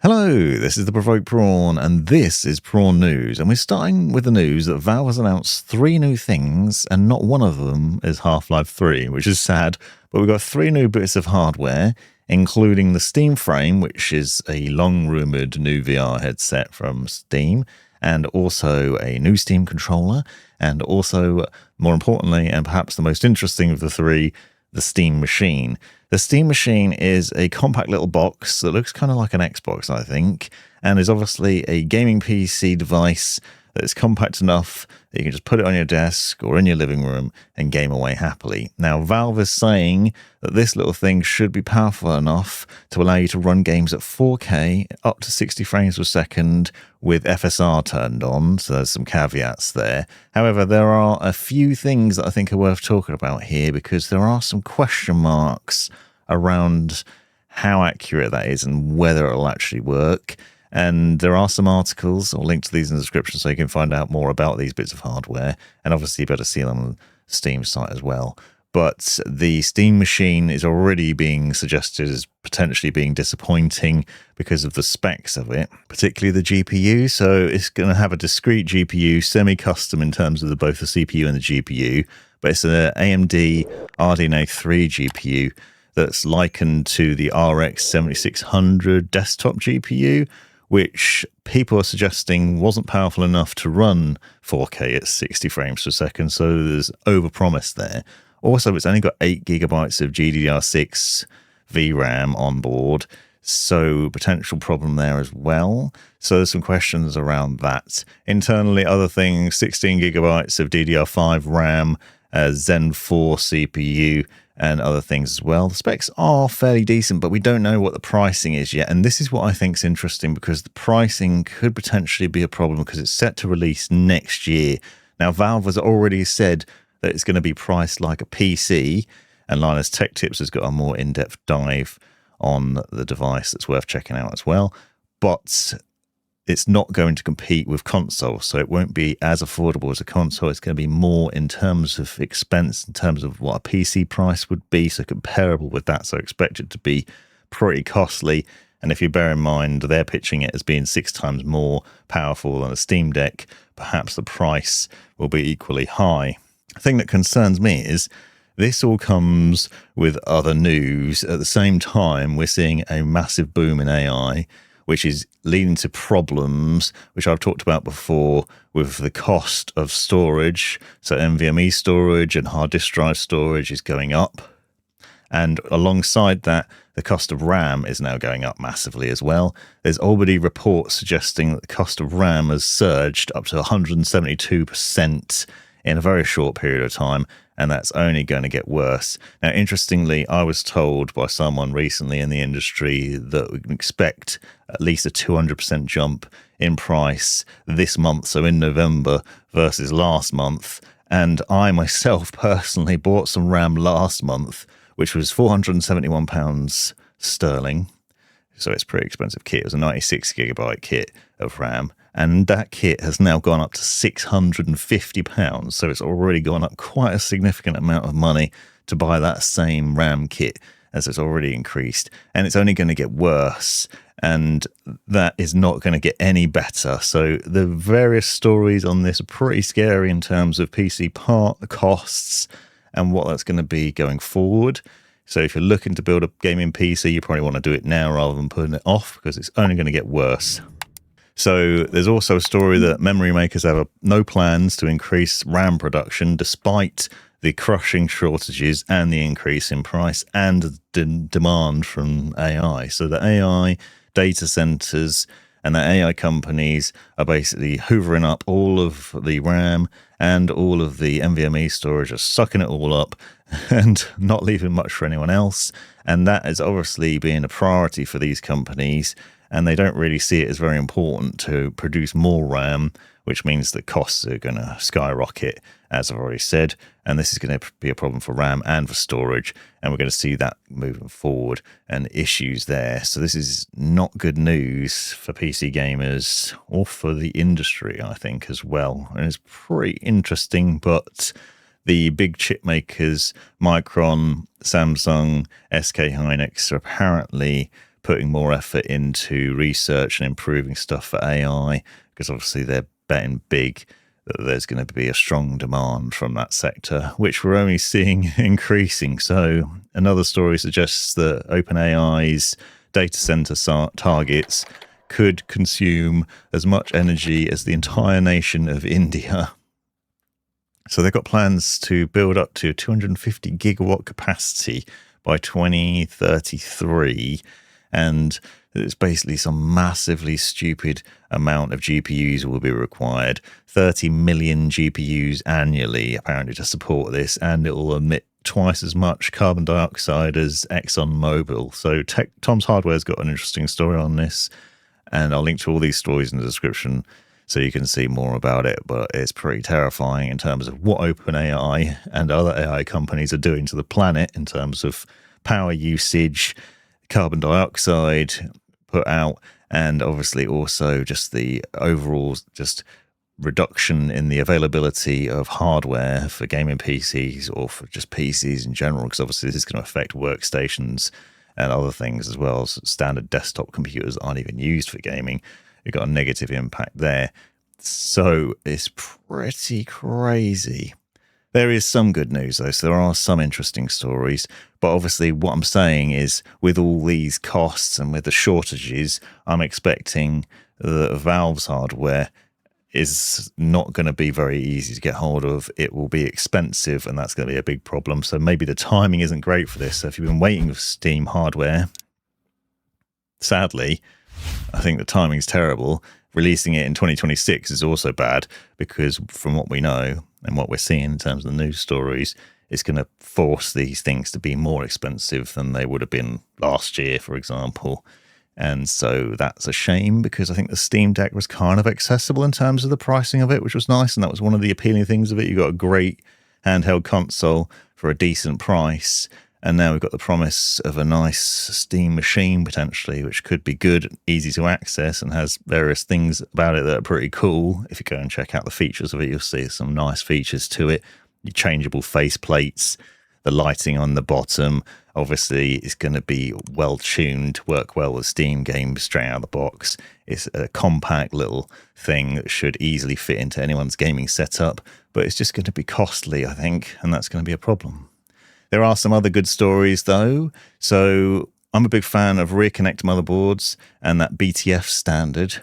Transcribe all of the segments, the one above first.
Hello, this is the Provoked Prawn, and this is Prawn News. And we're starting with the news that Valve has announced 3 new things, and not one of them is Half-Life 3, which is sad. But we've got 3 new bits of hardware, including the Steam Frame, which is a long-rumoured new VR headset from Steam, and also a new Steam controller, and also, more importantly, and perhaps the most interesting of the 3, the Steam Machine. The Steam Machine is a compact little box that looks kind of like an Xbox, I think, and is obviously a gaming PC device that is compact enough that you can just put it on your desk or in your living room and game away happily. Now, Valve is saying that this little thing should be powerful enough to allow you to run games at 4K up to 60 frames per second with FSR turned on, so there's some caveats there. However, there are a few things that I think are worth talking about here because there are some question marks around how accurate that is and whether it'll actually work. And there are some articles, I'll link to these in the description so you can find out more about these bits of hardware. And obviously you better see them on the Steam site as well. But the Steam Machine is already being suggested as potentially being disappointing because of the specs of it, particularly the GPU. So it's going to have a discrete GPU, semi-custom in terms of both the CPU and the GPU. But it's an AMD RDNA 3 GPU that's likened to the RX 7600 desktop GPU, which people are suggesting wasn't powerful enough to run 4K at 60 frames per second, so there's overpromise there. Also, it's only got 8 gigabytes of GDDR6 VRAM on board, so potential problem there as well. So there's some questions around that. Internally, other things, 16 gigabytes of DDR5 RAM, Zen 4 CPU, and other things as well. The specs are fairly decent, but we don't know what the pricing is yet. And this is what I think is interesting because the pricing could potentially be a problem because it's set to release next year. Now, Valve has already said that it's going to be priced like a PC, and Linus Tech Tips has got a more in-depth dive on the device that's worth checking out as well. But it's not going to compete with console, so it won't be as affordable as a console. It's going to be more in terms of expense, in terms of what a PC price would be, so comparable with that. So expect it to be pretty costly. And if you bear in mind they're pitching it as being 6 times more powerful than a Steam Deck, perhaps the price will be equally high. The thing that concerns me is this all comes with other news. At the same time, we're seeing a massive boom in AI, which is leading to problems, which I've talked about before, with the cost of storage. So NVMe storage and hard disk drive storage is going up. And alongside that, the cost of RAM is now going up massively as well. There's already reports suggesting that the cost of RAM has surged up to 172% in a very short period of time, and that's only going to get worse. Now, interestingly, I was told by someone recently in the industry that we can expect at least a 200% jump in price this month, so in November versus last month. And I myself personally bought some RAM last month, which was £471 sterling. So it's a pretty expensive kit. It was a 96 gigabyte kit of RAM. And that kit has now gone up to £650. So it's already gone up quite a significant amount of money to buy that same RAM kit, as it's already increased. And it's only going to get worse. And that is not going to get any better. So the various stories on this are pretty scary in terms of PC part costs and what that's going to be going forward. So if you're looking to build a gaming PC, you probably want to do it now rather than putting it off because it's only going to get worse. So there's also a story that memory makers have no plans to increase RAM production despite the crushing shortages and the increase in price and demand from AI. So the AI data centers and the AI companies are basically hoovering up all of the RAM and all of the NVMe storage, are sucking it all up and not leaving much for anyone else. And that is obviously being a priority for these companies. And they don't really see it as very important to produce more RAM, which means the costs are going to skyrocket, as I've already said. And this is going to be a problem for RAM and for storage. And we're going to see that moving forward and issues there. So this is not good news for PC gamers or for the industry, I think, as well. And it's pretty interesting, but the big chip makers, Micron, Samsung, SK Hynix, are apparently putting more effort into research and improving stuff for AI, because obviously they're betting big that there's going to be a strong demand from that sector, which we're only seeing increasing. So another story suggests that OpenAI's data center targets could consume as much energy as the entire nation of India. So they've got plans to build up to 250 gigawatt capacity by 2033. And it's basically some massively stupid amount of GPUs will be required. 30 million GPUs annually, apparently, to support this. And it will emit twice as much carbon dioxide as ExxonMobil. So Tom's Hardware's got an interesting story on this. And I'll link to all these stories in the description so you can see more about it. But it's pretty terrifying in terms of what OpenAI and other AI companies are doing to the planet in terms of power usage, carbon dioxide put out, and obviously also just the overall just reduction in the availability of hardware for gaming PCs or for just PCs in general, because obviously this is going to affect workstations and other things as well. So standard desktop computers aren't even used for gaming. You've got a negative impact there. So it's pretty crazy. There is some good news, though, so there are some interesting stories. But obviously what I'm saying is with all these costs and with the shortages, I'm expecting that Valve's hardware is not going to be very easy to get hold of. It will be expensive, and that's going to be a big problem. So maybe the timing isn't great for this. So if you've been waiting for Steam hardware, sadly, I think the timing's terrible. Releasing it in 2026 is also bad, because from what we know and what we're seeing in terms of the news stories, it's going to force these things to be more expensive than they would have been last year, for example. And so that's a shame, because I think the Steam Deck was kind of accessible in terms of the pricing of it, which was nice. And that was one of the appealing things of it. You got a great handheld console for a decent price. And now we've got the promise of a nice Steam machine, potentially, which could be good, easy to access, and has various things about it that are pretty cool. If you go and check out the features of it, you'll see some nice features to it. Your changeable face plates, the lighting on the bottom. Obviously, it's going to be well-tuned to work well with Steam games straight out of the box. It's a compact little thing that should easily fit into anyone's gaming setup, but it's just going to be costly, I think, and that's going to be a problem. There are some other good stories, though. So I'm a big fan of rear connect motherboards and that BTF standard.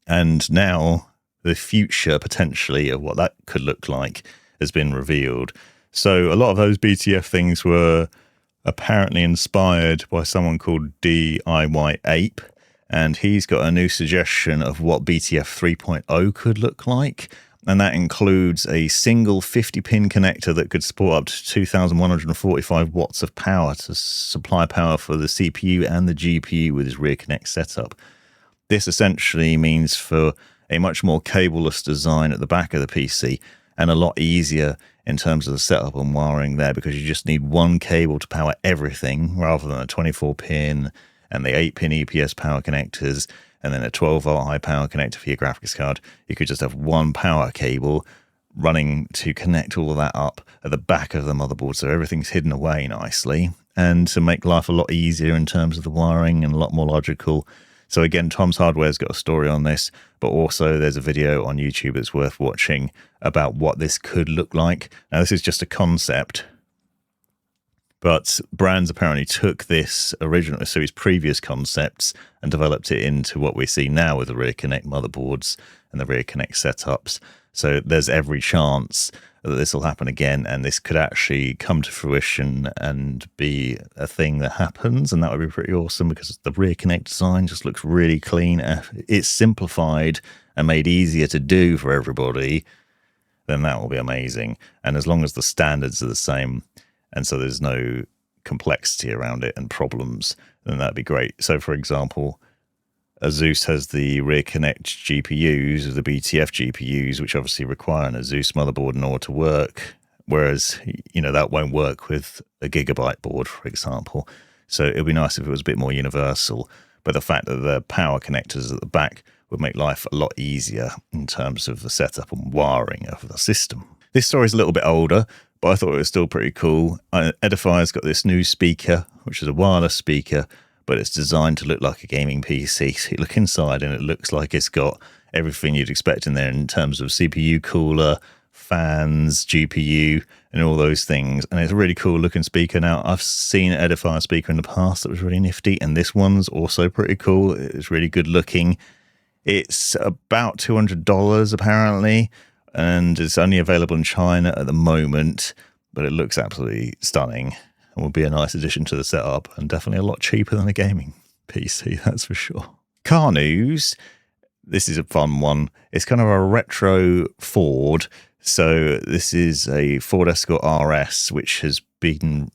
And now the future, potentially, of what that could look like has been revealed. So a lot of those BTF things were apparently inspired by someone called DIY Ape. And he's got a new suggestion of what BTF 3.0 could look like. And that includes a single 50-pin connector that could support up to 2,145 watts of power to supply power for the CPU and the GPU with his rear connect setup. This essentially means for a much more cableless design at the back of the PC, and a lot easier in terms of the setup and wiring there, because you just need one cable to power everything rather than a 24-pin and the 8-pin EPS power connectors, and then a 12-volt high power connector for your graphics card. You could just have one power cable running to connect all of that up at the back of the motherboard, so everything's hidden away nicely, and to make life a lot easier in terms of the wiring and a lot more logical. So again, Tom's Hardware's got a story on this, but also there's a video on YouTube that's worth watching about what this could look like. Now, this is just a concept, but brands apparently took this original, so his previous concepts, and developed it into what we see now with the rear connect motherboards and the rear connect setups. So there's every chance that this will happen again, and this could actually come to fruition and be a thing that happens, and that would be pretty awesome, because the rear connect design just looks really clean. It's simplified and made easier to do for everybody, then that will be amazing. And as long as the standards are the same, and so there's no complexity around it and problems, then that'd be great. So for example, Asus has the rear connect GPUs, the BTF GPUs, which obviously require an Asus motherboard in order to work, whereas, you know, that won't work with a Gigabyte board, for example. So it'd be nice if it was a bit more universal, but the fact that the power connectors at the back would make life a lot easier in terms of the setup and wiring of the system. This story's a little bit older, but I thought it was still pretty cool. Edifier's got this new speaker, which is a wireless speaker, but it's designed to look like a gaming PC. So you look inside and it looks like it's got everything you'd expect in there in terms of CPU cooler, fans, GPU, and all those things. And it's a really cool looking speaker. Now, I've seen an Edifier speaker in the past that was really nifty, and this one's also pretty cool. It's really good looking. It's about $200 apparently, and it's only available in China at the moment, but it looks absolutely stunning and will be a nice addition to the setup, and definitely a lot cheaper than a gaming PC, that's for sure. Car news. This is a fun one. It's kind of a retro Ford. So this is a Ford Escort RS, which has been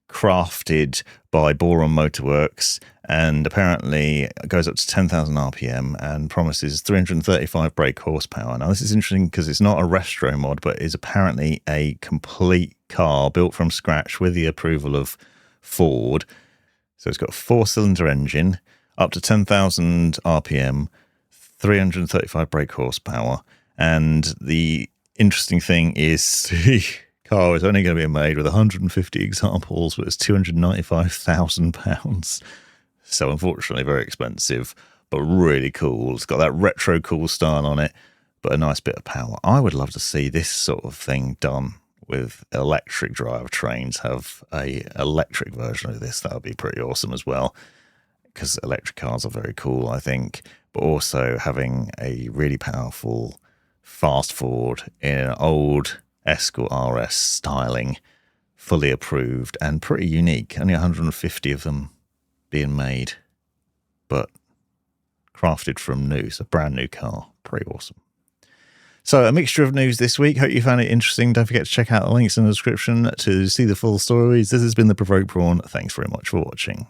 crafted by Boron Motorworks, and apparently it goes up to 10,000 RPM and promises 335 brake horsepower. Now, this is interesting because it's not a retro mod, but is apparently a complete car built from scratch with the approval of Ford. So it's got a 4-cylinder engine, up to 10,000 RPM, 335 brake horsepower, and the interesting thing is the car is only going to be made with 150 examples, but it's £295,000. So unfortunately very expensive, but really cool. It's got that retro cool style on it, but a nice bit of power. I would love to see this sort of thing done with electric drivetrains, have a electric version of this. That would be pretty awesome as well, because electric cars are very cool, I think, but also having a really powerful fast forward in an old Escort RS styling, fully approved and pretty unique. Only 150 of them being made, but crafted from new. So brand new car. Pretty awesome. So a mixture of news this week. Hope you found it interesting. Don't forget to check out the links in the description to see the full stories. This has been the Provoked Prawn. Thanks very much for watching.